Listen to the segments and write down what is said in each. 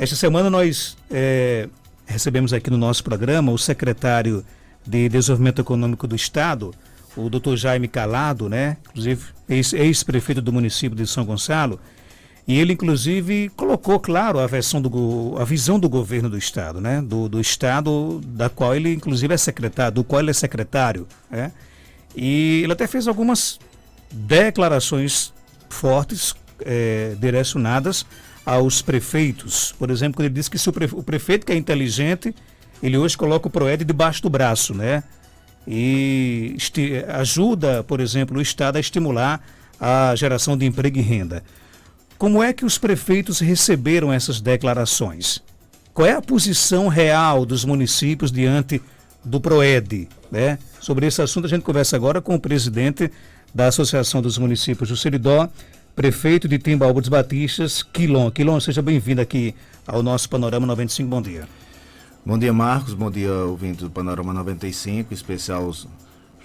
Esta semana nós recebemos aqui no nosso programa o secretário de Desenvolvimento Econômico do Estado, o Dr. Jaime Calado, né? Inclusive ex-prefeito do município de São Gonçalo, e ele inclusive colocou, claro, a visão do governo do Estado, né? Do Estado da qual ele inclusive é secretário, do qual ele é secretário, né? E ele até fez algumas declarações fortes, direcionadas aos prefeitos. Por exemplo, quando ele disse que se o prefeito que é inteligente, ele hoje coloca o Proed debaixo do braço, né? E ajuda, por exemplo, o Estado a estimular a geração de emprego e renda. Como é que os prefeitos receberam essas declarações? Qual é a posição real dos municípios diante do Proed, né? Sobre esse assunto a gente conversa agora com o presidente da Associação dos Municípios do Seridó, prefeito de Timbaúba dos Batistas, Quilom. Quilom, seja bem-vindo aqui ao nosso Panorama 95, bom dia. Bom dia, Marcos, bom dia, ouvintes do Panorama 95, em especial os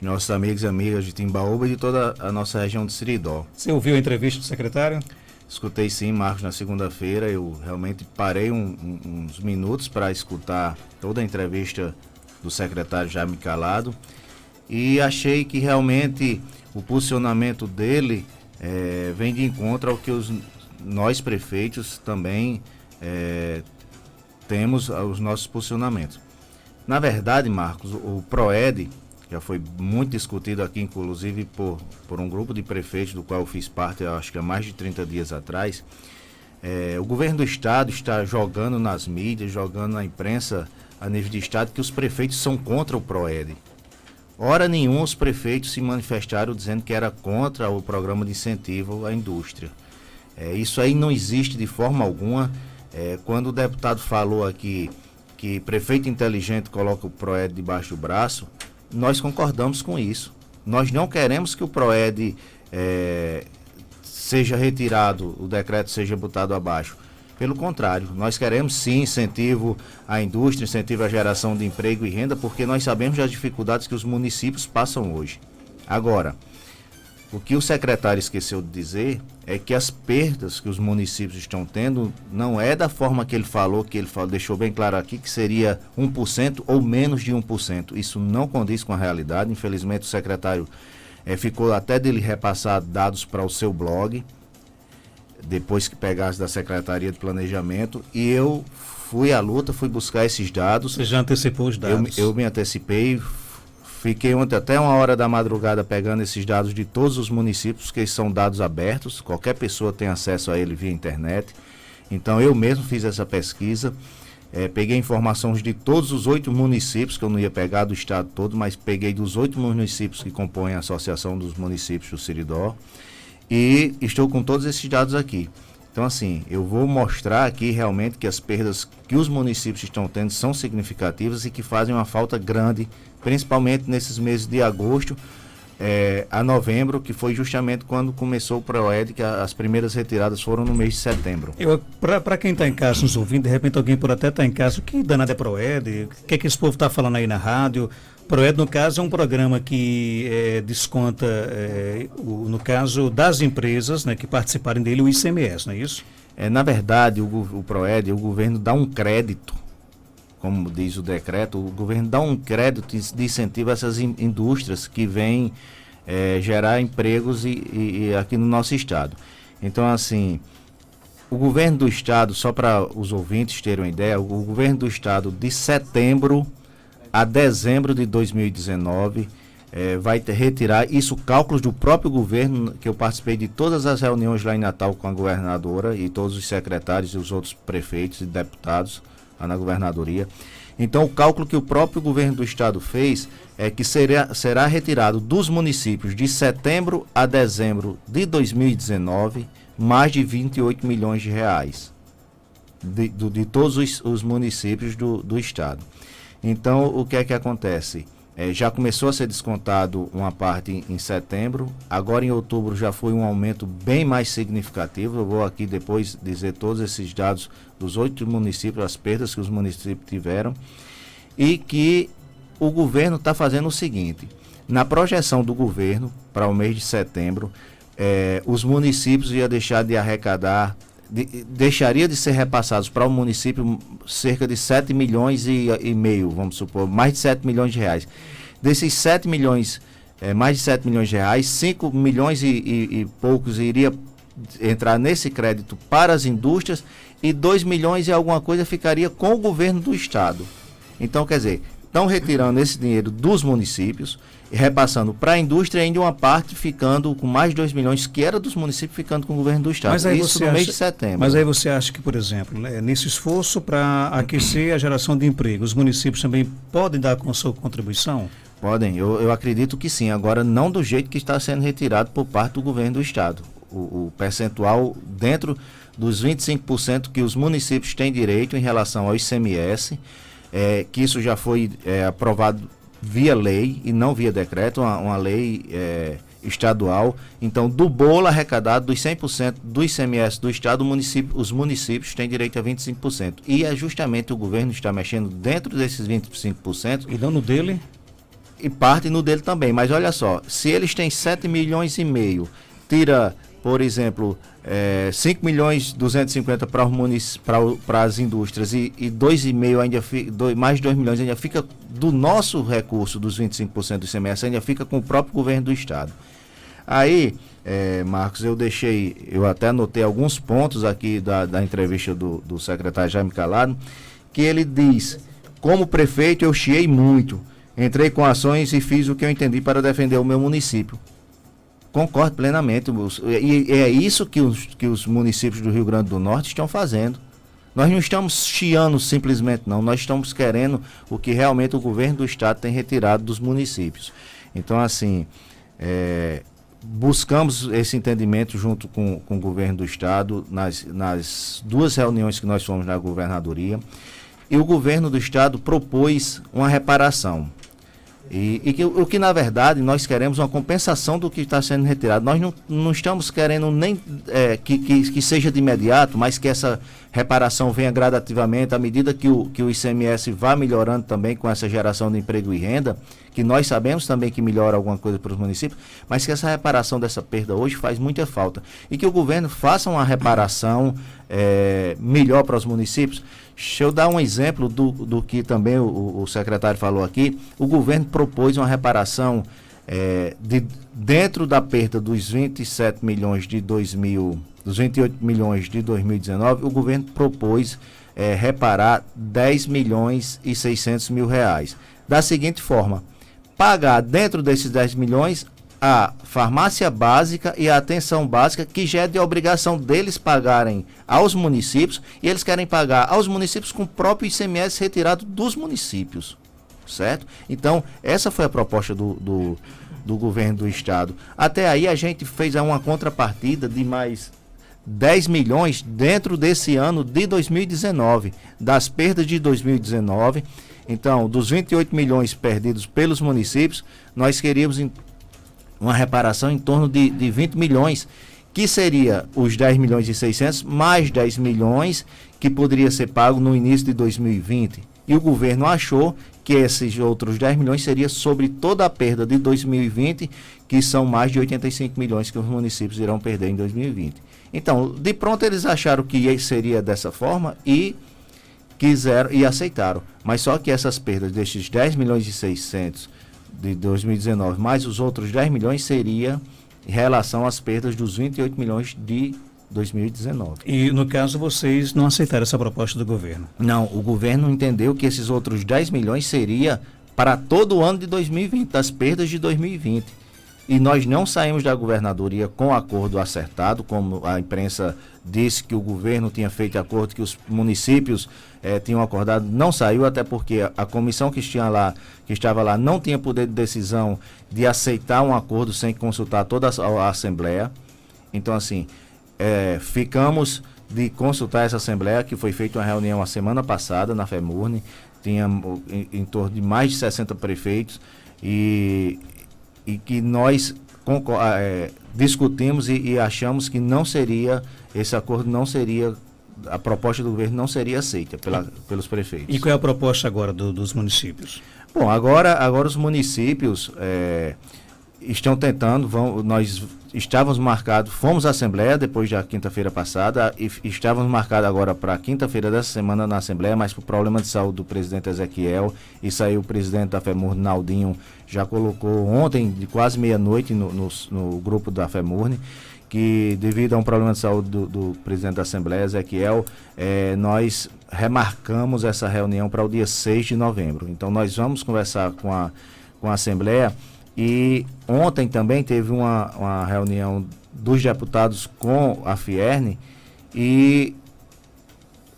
nossos amigos e amigas de Timbaúba e de toda a nossa região de Seridó. Você ouviu a entrevista do secretário? Escutei sim, Marcos, na segunda-feira. Eu realmente parei uns minutos para escutar toda a entrevista do secretário Jaime Calado e achei que realmente o posicionamento dele vem de encontro ao que nós prefeitos também temos os nossos posicionamentos. Na verdade, Marcos, o Proed já foi muito discutido aqui, inclusive por um grupo de prefeitos do qual eu fiz parte, acho que há mais de 30 dias atrás. O governo do estado está jogando nas mídias, jogando na imprensa a nível de estado que os prefeitos são contra o Proed. Hora nenhuma os prefeitos se manifestaram dizendo que era contra o programa de incentivo à indústria. Isso aí não existe de forma alguma. Quando o deputado falou aqui que prefeito inteligente coloca o Proed debaixo do braço, nós concordamos com isso. Nós não queremos que o Proed seja retirado, o decreto seja botado abaixo. Pelo contrário, nós queremos sim incentivo à indústria, incentivo à geração de emprego e renda, porque nós sabemos das dificuldades que os municípios passam hoje. Agora, o que o secretário esqueceu de dizer é que as perdas que os municípios estão tendo não é da forma que ele falou, deixou bem claro aqui que seria 1% ou menos de 1%. Isso não condiz com a realidade. Infelizmente o secretário ficou até dele repassar dados para o seu blog, depois que pegasse da Secretaria de Planejamento, e eu fui à luta, fui buscar esses dados. Você já antecipou os dados? Eu me antecipei, fiquei ontem até 1h da madrugada pegando esses dados de todos os municípios, que são dados abertos, qualquer pessoa tem acesso a ele via internet. Então eu mesmo fiz essa pesquisa, peguei informações de todos os 8 municípios, que eu não ia pegar do estado todo, mas peguei dos 8 municípios que compõem a Associação dos Municípios do Seridó, e estou com todos esses dados aqui. Então, assim, eu vou mostrar aqui realmente que as perdas que os municípios estão tendo são significativas e que fazem uma falta grande, principalmente nesses meses de agosto a novembro, que foi justamente quando começou o Proed, que as primeiras retiradas foram no mês de setembro. Para quem está em casa nos ouvindo, de repente alguém por até estar em casa, o que danado é Proed? O que é que esse povo está falando aí na rádio? Proed, no caso, é um programa que desconta, no caso das empresas, né, que participarem dele, o ICMS, não é isso? Na verdade, o Proed, o governo dá um crédito, como diz o decreto, o governo dá um crédito de incentivo a essas indústrias que vêm gerar empregos e aqui no nosso estado. Então, assim, o governo do estado, só para os ouvintes terem uma ideia, o governo do estado de setembro a dezembro de 2019 vai retirar, isso cálculos do próprio governo, que eu participei de todas as reuniões lá em Natal com a governadora e todos os secretários e os outros prefeitos e deputados lá na governadoria. Então o cálculo que o próprio governo do estado fez é que será retirado dos municípios de setembro a dezembro de 2019 mais de 28 milhões de reais de todos os municípios do estado. Então, o que é que acontece? Já começou a ser descontado uma parte em setembro, agora em outubro já foi um aumento bem mais significativo. Eu vou aqui depois dizer todos esses dados dos 8 municípios, as perdas que os municípios tiveram, e que o governo está fazendo o seguinte: na projeção do governo para o mês de setembro, os municípios iam deixar de arrecadar deixaria de ser repassados para o município cerca de 7 milhões e meio, vamos supor, mais de 7 milhões de reais. Desses 7 milhões, mais de 7 milhões de reais, 5 milhões e poucos iria entrar nesse crédito para as indústrias e 2 milhões e alguma coisa ficaria com o governo do estado. Então, quer dizer, estão retirando esse dinheiro dos municípios e repassando para a indústria, ainda uma parte ficando com mais de 2 milhões, que era dos municípios, ficando com o governo do estado. Mas aí isso no mês de setembro. Mas aí você acha que, por exemplo, né, nesse esforço para aquecer a geração de emprego, os municípios também podem dar com a sua contribuição? Podem, eu acredito que sim. Agora, não do jeito que está sendo retirado por parte do governo do estado. O percentual dentro dos 25% que os municípios têm direito em relação ao ICMS, que isso já foi aprovado via lei e não via decreto, uma lei estadual. Então, do bolo arrecadado, dos 100% do ICMS do estado, os municípios têm direito a 25%. E é justamente o governo está mexendo dentro desses 25%. E não no dele? E parte no dele também. Mas olha só, se eles têm 7 milhões e meio, tira, por exemplo, 5 milhões 250 para as indústrias e 2,5 ainda mais de 2 milhões ainda fica do nosso recurso dos 25% do ICMS, ainda fica com o próprio governo do estado. Aí, Marcos, eu até anotei alguns pontos aqui da entrevista do secretário Jaime Calado, que ele diz: como prefeito eu chiei muito, entrei com ações e fiz o que eu entendi para defender o meu município. Concordo plenamente, e é isso que os municípios do Rio Grande do Norte estão fazendo. Nós não estamos chiando simplesmente, não. Nós estamos querendo o que realmente o governo do estado tem retirado dos municípios. Então, assim, buscamos esse entendimento junto com o governo do estado nas duas reuniões que nós fomos na governadoria, e o governo do estado propôs uma reparação. O que na verdade nós queremos uma compensação do que está sendo retirado. Nós não estamos querendo nem que seja de imediato, mas que essa reparação venha gradativamente à medida que o ICMS vá melhorando também com essa geração de emprego e renda, que nós sabemos também que melhora alguma coisa para os municípios, mas que essa reparação dessa perda hoje faz muita falta. E que o governo faça uma reparação melhor para os municípios. Deixa eu dar um exemplo do que também o secretário falou aqui. O governo propôs uma reparação dentro da perda dos 27 milhões dos 28 milhões de 2019, o governo propôs reparar 10 milhões e 600 mil reais. Da seguinte forma: pagar dentro desses 10 milhões a farmácia básica e a atenção básica, que já é de obrigação deles pagarem aos municípios, e eles querem pagar aos municípios com o próprio ICMS retirado dos municípios, certo? Então, essa foi a proposta do governo do estado. Até aí a gente fez uma contrapartida de mais 10 milhões dentro desse ano de 2019, das perdas de 2019. Então, dos 28 milhões perdidos pelos municípios, nós queríamos uma reparação em torno de 20 milhões, que seria os 10 milhões e 600 mais 10 milhões que poderia ser pago no início de 2020. E o governo achou que esses outros 10 milhões seria sobre toda a perda de 2020, que são mais de 85 milhões que os municípios irão perder em 2020. Então, de pronto eles acharam que seria dessa forma e quiseram e aceitaram. Mas só que essas perdas desses 10 milhões e 600 de 2019, mais os outros 10 milhões seria em relação às perdas dos 28 milhões de 2019. E no caso vocês não aceitaram essa proposta do governo? Não, o governo entendeu que esses outros 10 milhões seria para todo o ano de 2020, das perdas de 2020. E nós não saímos da governadoria com acordo acertado, como a imprensa disse que o governo tinha feito acordo, que os municípios tinham acordado. Não saiu, até porque a comissão que estava lá não tinha poder de decisão de aceitar um acordo sem consultar toda a Assembleia. Então, assim, ficamos de consultar essa Assembleia, que foi feita uma reunião a semana passada na FEMURNE, tinha em torno de mais de 60 prefeitos, e que nós discutimos e achamos que não seria, esse acordo não seria, a proposta do governo não seria aceita pelos prefeitos. E qual é a proposta agora dos municípios? Bom, agora os municípios, estão tentando, nós estávamos marcados, fomos à Assembleia depois da quinta-feira passada e estávamos marcados agora para a quinta-feira dessa semana na Assembleia, mas por problema de saúde do presidente Ezequiel, isso aí o presidente da FEMURNE, Naldinho, já colocou ontem, de quase meia-noite, no grupo da FEMURNE, que devido a um problema de saúde do presidente da Assembleia, Ezequiel, nós remarcamos essa reunião para o dia 6 de novembro. Então nós vamos conversar com a Assembleia. E ontem também teve uma reunião dos deputados com a Fierne e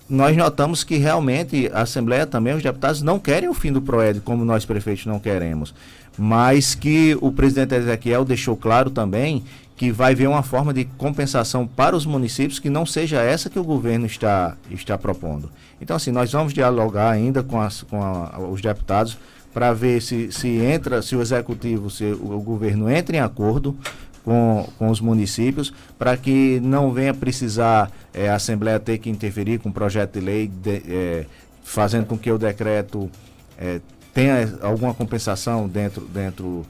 nós notamos que realmente a Assembleia também, os deputados não querem o fim do PROED, como nós prefeitos não queremos, mas que o presidente Ezequiel deixou claro também que vai haver uma forma de compensação para os municípios que não seja essa que o governo está propondo. Então, assim, nós vamos dialogar ainda com os deputados para ver se o executivo, se o governo entra em acordo com os municípios, para que não venha precisar a Assembleia ter que interferir com o projeto de lei, fazendo com que o decreto tenha alguma compensação dentro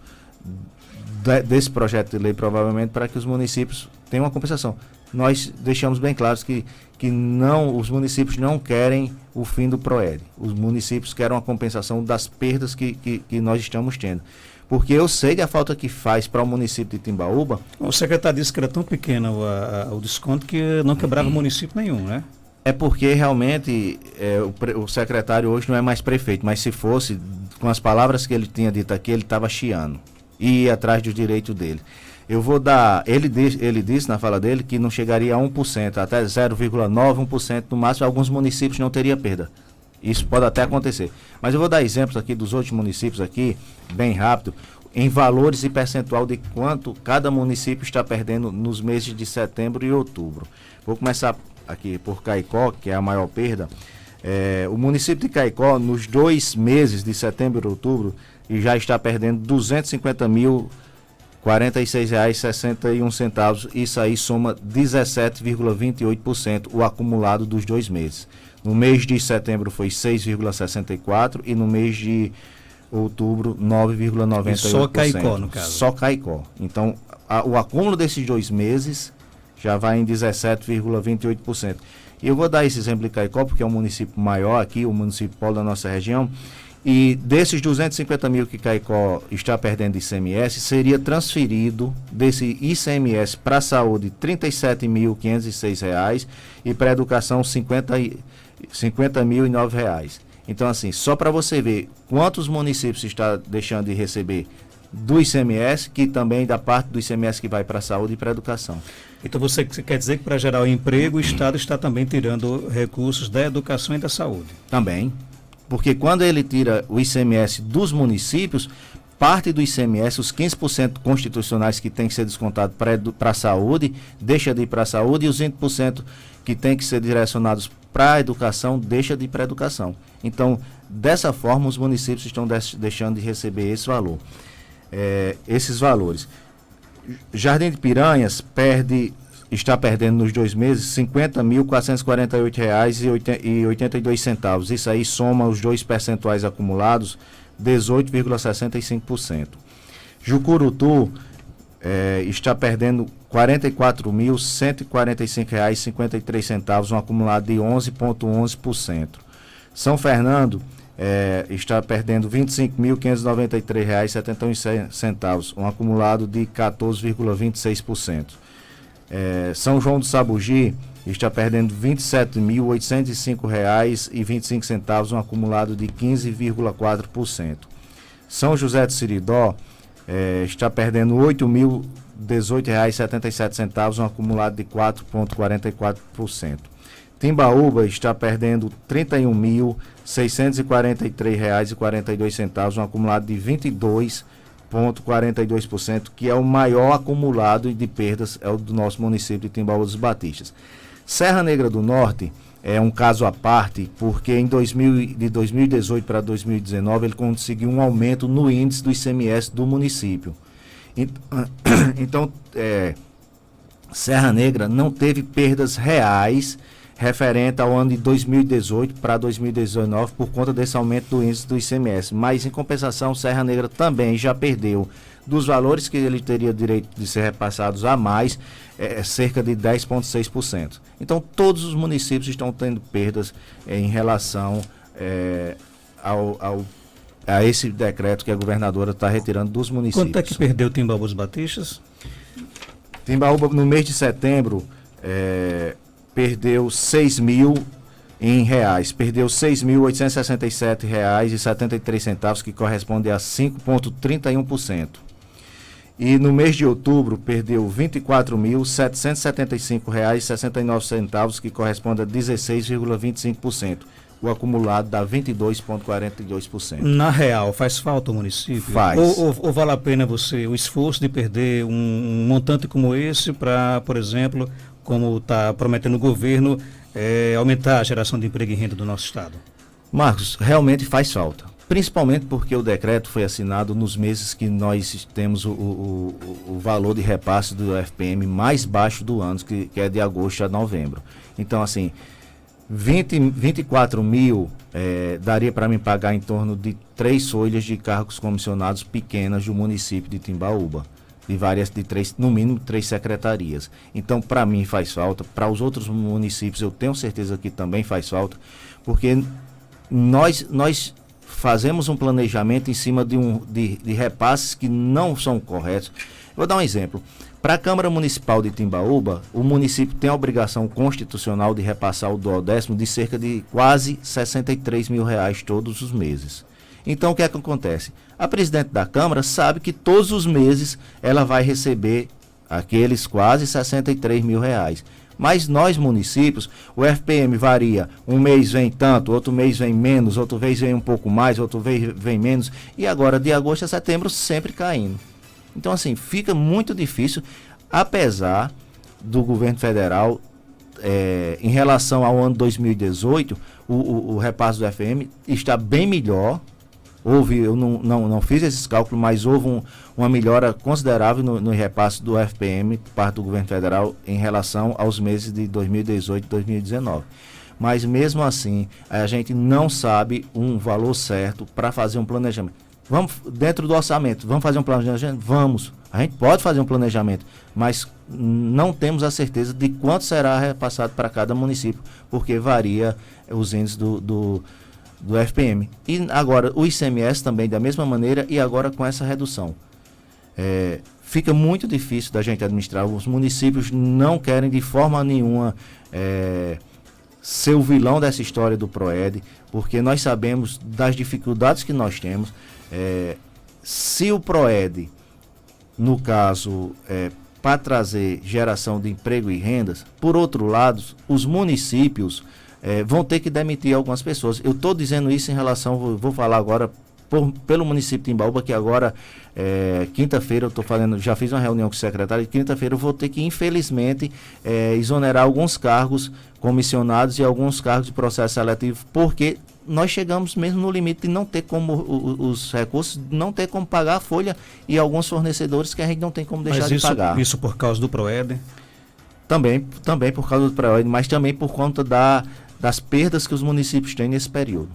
desse projeto de lei, provavelmente, para que os municípios tenham uma compensação. Nós deixamos bem claro que os municípios não querem o fim do PROED. Os municípios querem uma compensação das perdas que nós estamos tendo. Porque eu sei da falta que faz para o município de Timbaúba. O secretário disse que era tão pequeno o desconto que não quebrava município nenhum, né? É porque realmente o secretário hoje não é mais prefeito, mas se fosse, com as palavras que ele tinha dito aqui, ele estava chiando e ia atrás do direito dele. Eu vou dar, ele disse na fala dele que não chegaria a 1%, até 0,9%, 1% no máximo, alguns municípios não teria perda. Isso pode até acontecer. Mas eu vou dar exemplos aqui dos outros municípios aqui, bem rápido, em valores e percentual de quanto cada município está perdendo nos meses de setembro e outubro. Vou começar aqui por Caicó, que é a maior perda. O município de Caicó, nos 2 meses de setembro e outubro, já está perdendo R$250.046,61. Isso aí soma 17,28% o acumulado dos 2 meses. No mês de setembro foi 6,64% e no mês de outubro 9,98%. Só Caicó, no caso. Só Caicó. Então, o acúmulo desses 2 meses já vai em 17,28%. E eu vou dar esse exemplo de Caicó, porque é um município maior aqui, o município polo da nossa região. E desses 250 mil que Caicó está perdendo de ICMS, seria transferido desse ICMS para a saúde R$ 37.506 e para a educação R$ 50.009. Então, assim, só para você ver quantos municípios está deixando de receber do ICMS, que também da parte do ICMS que vai para a saúde e para a educação. Então você quer dizer que para gerar o emprego, o Estado está também tirando recursos da educação e da saúde? Também. Porque quando ele tira o ICMS dos municípios, parte do ICMS, os 15% constitucionais que tem que ser descontado para a saúde, deixa de ir para a saúde, e os 20% que tem que ser direcionados para a educação, deixa de ir para a educação. Então, dessa forma, os municípios estão deixando de receber esse valor, esses valores. Jardim de Piranhas está perdendo nos 2 meses R$ 50.448,82. Isso aí soma os 2 percentuais acumulados, 18,65%. Jucurutu está perdendo R$ 44.145,53, um acumulado de 11,11%. São Fernando está perdendo R$ 25.593,71, um acumulado de 14,26%. São João do Sabugi está perdendo R$ 27.805,25, um acumulado de 15,4%. São José do Siridó está perdendo R$ 8.018,77, um acumulado de 4,44%. Timbaúba está perdendo R$ 31.643,42, um acumulado de 22,42%, que é o maior acumulado de perdas, é o do nosso município de Timbaúba dos Batistas. Serra Negra do Norte é um caso à parte, porque de 2018 para 2019 ele conseguiu um aumento no índice do ICMS do município. Então, Serra Negra não teve perdas reais referente ao ano de 2018 para 2019 por conta desse aumento do índice do ICMS. Mas, em compensação, Serra Negra também já perdeu dos valores que ele teria direito de ser repassados a mais, cerca de 10,6%. Então, todos os municípios estão tendo perdas em relação a esse decreto que a governadora está retirando dos municípios. Quanto é que perdeu Timbaúba dos Batistas? Timbaúba, no mês de setembro, perdeu 6 mil em reais, perdeu R$ 6.867,73, que corresponde a 5,31%. E no mês de outubro perdeu R$ 24.775,69, que corresponde a 16,25%. O acumulado dá 22,42%. Na real, faz falta o município? Faz. Ou vale a pena o esforço de perder um montante como esse para, por exemplo, como está prometendo o governo, aumentar a geração de emprego e renda do nosso estado? Marcos, realmente faz falta. Principalmente porque o decreto foi assinado nos meses que nós temos o valor de repasse do FPM mais baixo do ano, que é de agosto a novembro. Então, assim, 24 mil daria para me pagar em torno de 3 folhas de cargos comissionados pequenas do município de Timbaúba. No mínimo 3 secretarias. Então, para mim faz falta, para os outros municípios eu tenho certeza que também faz falta, porque nós fazemos um planejamento em cima de repasses que não são corretos. Vou dar um exemplo. Para a Câmara Municipal de Timbaúba, o município tem a obrigação constitucional de repassar o duodécimo de cerca de quase R$63 mil todos os meses. Então, o que é que acontece? A presidente da Câmara sabe que todos os meses ela vai receber aqueles quase R$63 mil. Mas nós, municípios, o FPM varia. Um mês vem tanto, outro mês vem menos, outro mês vem um pouco mais, outro mês vem menos. E agora, de agosto a setembro, sempre caindo. Então, assim, fica muito difícil, apesar do governo federal, em relação ao ano 2018, o repasse do FPM está bem melhor. Eu não fiz esses cálculos, mas houve uma melhora considerável no repasse do FPM por parte do governo federal em relação aos meses de 2018 e 2019. Mas mesmo assim, a gente não sabe um valor certo para fazer um planejamento. Vamos, dentro do orçamento, vamos fazer um planejamento? Vamos. A gente pode fazer um planejamento, mas não temos a certeza de quanto será repassado para cada município, porque varia os índices do FPM. E agora o ICMS também da mesma maneira, e agora com essa redução. Fica muito difícil da gente administrar. Os municípios não querem de forma nenhuma ser o vilão dessa história do PROED, porque nós sabemos das dificuldades que nós temos. Se o PROED, no caso, para trazer geração de emprego e rendas, por outro lado, os municípios vão ter que demitir algumas pessoas. Eu estou dizendo isso em relação, vou falar agora pelo município de Timbaúba, que agora, quinta-feira, eu estou falando, já fiz uma reunião com o secretário, e quinta-feira eu vou ter que, infelizmente, exonerar alguns cargos comissionados e alguns cargos de processo seletivo, porque nós chegamos mesmo no limite de não ter como, os recursos, não ter como pagar a folha, e alguns fornecedores que a gente não tem como deixar de pagar. Isso por causa do PROED? Também por causa do PROED, mas também por conta das perdas que os municípios têm nesse período.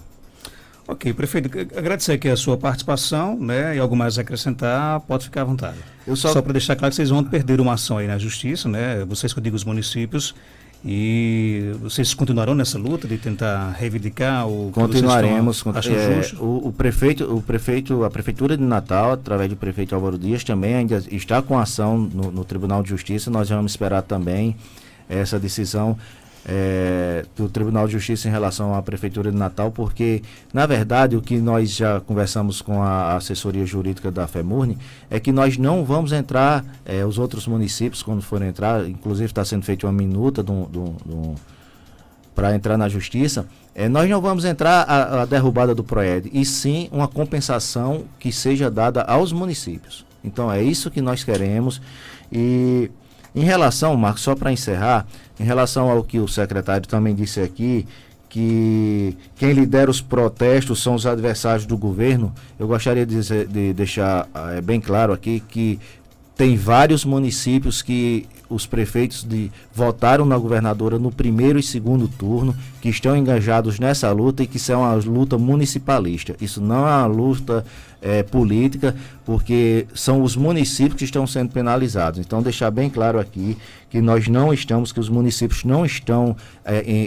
Ok, prefeito, agradecer aqui a sua participação, né, e algo mais a acrescentar, pode ficar à vontade. Só para deixar claro que vocês vão perder uma ação aí na justiça, né, vocês que eu digo os municípios, e vocês continuarão nessa luta de tentar reivindicar o que continuaremos. Acham justo? A Prefeitura de Natal, através do prefeito Álvaro Dias, também ainda está com ação no Tribunal de Justiça. Nós vamos esperar também essa decisão do Tribunal de Justiça em relação à Prefeitura de Natal, porque, na verdade, o que nós já conversamos com a assessoria jurídica da FEMURNE é que nós não vamos entrar, os outros municípios, quando forem entrar, inclusive está sendo feita uma minuta para entrar na Justiça, nós não vamos entrar a derrubada do PROED, e sim uma compensação que seja dada aos municípios. Então, é isso que nós queremos. E em relação, Marcos, só para encerrar, em relação ao que o secretário também disse aqui, que quem lidera os protestos são os adversários do governo, eu gostaria de deixar bem claro aqui que tem vários municípios que os prefeitos votaram na governadora no primeiro e segundo turno, que estão engajados nessa luta e que isso é uma luta municipalista. Isso não é uma luta política, porque são os municípios que estão sendo penalizados. Então, deixar bem claro aqui que que os municípios não estão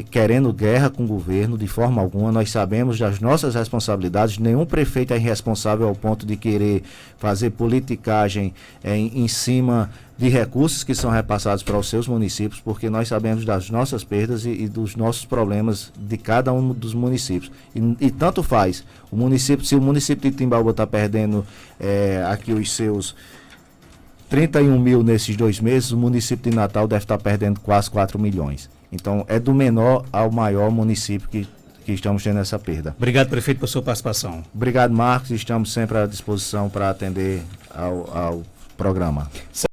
querendo guerra com o governo de forma alguma. Nós sabemos das nossas responsabilidades. Nenhum prefeito é irresponsável ao ponto de querer fazer politicagem em cima de recursos que são repassados para os seus municípios, porque nós sabemos das nossas perdas e dos nossos problemas de cada um dos municípios. E tanto faz, se o município de Timbaúba está perdendo aqui os seus 31 mil nesses 2 meses, o município de Natal deve estar perdendo quase 4 milhões. Então, é do menor ao maior município que estamos tendo essa perda. Obrigado, prefeito, por sua participação. Obrigado, Marcos. Estamos sempre à disposição para atender ao programa.